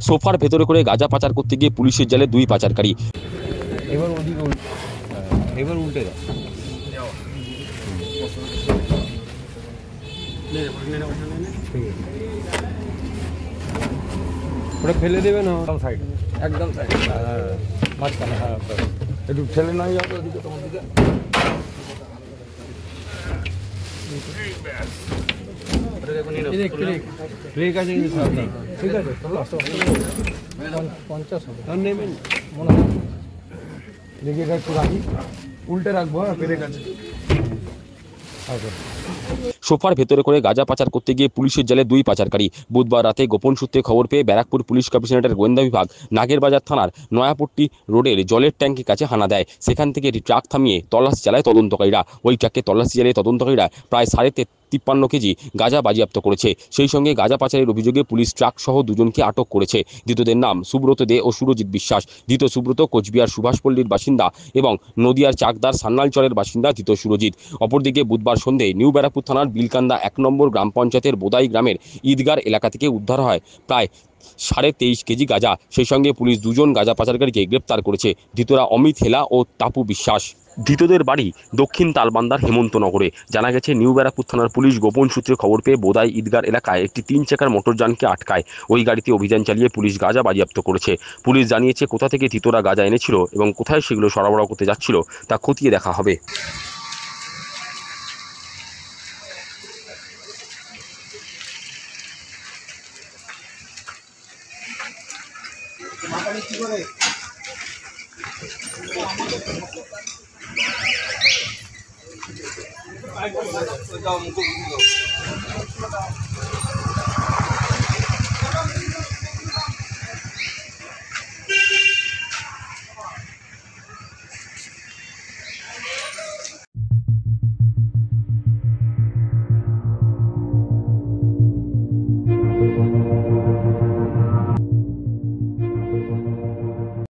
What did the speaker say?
সোফার ভেতরে করে গাঁজা পাচার করতে গিয়ে পুলিশের জালে 2 পাচারকারী। এবার ওদিকে এবার উল্টে দাও। ওটা ফেলে দেবে না সাইড, একদম সাইড, মাঝখানে। হ্যাঁ, একটু ঠেলে নাই যাবে ওদিকে, তোমার দিকে। ঠিক আছে, ঠিক আছে, 50 হবে নেবেন মনে হয়। দেখি এটা একটু রাখি, উল্টে রাখবো। হ্যাঁ, পেরে গেছে। সোফার ভেতরে করে গাঁজা পাচার করতে গিয়ে পুলিশের জালে 2 পাচারকারী। বুধবার রাতে গোপন সূত্রে খবর পেয়ে ব্যারাকপুর পুলিশ কমিশনারেটের গোয়েন্দা বিভাগ নাগেরবাজার থানার নয়াপট্টি রোডের জলের ট্যাঙ্কের কাছে হানা দেয়। সেখান থেকে একটি ট্রাক থামিয়ে তল্লাশি চালায় তদন্তকারীরা। ওই ট্রাককে তল্লাশি চালিয়ে তদন্তকারীরা প্রায় 53 কেজি গাঁজা বাজেয়াপ্ত করেছে। সেই সঙ্গে গাঁজা পাচারের অভিযোগে পুলিশ ট্রাক সহ 2 জনকে আটক করেছে। ধৃতদের নাম সুব্রত দে ও সুরজিৎ বিশ্বাস। ধৃত সুব্রত কোচবিহার সুভাষপল্লীর বাসিন্দা এবং নদিয়ার চাকদার সান্নালচরের বাসিন্দা ধৃত সুরজিৎ। অপরদিকে বুধবার সন্ধে নিউ ব্যারাকপুর থানার বিলকান্দা 1 নম্বর গ্রাম পঞ্চায়েতের বোদাই গ্রামের ঈদগার এলাকা থেকে উদ্ধার হয় প্রায় 23.5 কেজি গাঁজা। সেই সঙ্গে পুলিশ 2 জন গাঁজা পাচারকারীকে গ্রেপ্তার করেছে। ধৃতরা অমিত হেলা ও তাপু বিশ্বাস। ধৃতদের বাড়ি দক্ষিণ তালবান্দার হেমন্তনগরে। জানা গেছে, নিউ ব্যারাকপুর থানার পুলিশ গোপন সূত্রে খবর পেয়ে বোদাই ঈদগার এলাকায় একটি 3 চাকার মোটরযানকে আটকায়। ওই গাড়িতে অভিযান চালিয়ে পুলিশ গাঁজা বাজেয়াপ্ত করেছে। পুলিশ জানিয়েছে, কোথা থেকে ধৃতরা গাঁজা এনেছিল এবং কোথায় সেগুলো সরবরাহ করতে যাচ্ছিল তা খতিয়ে দেখা হবে। যাও মুখ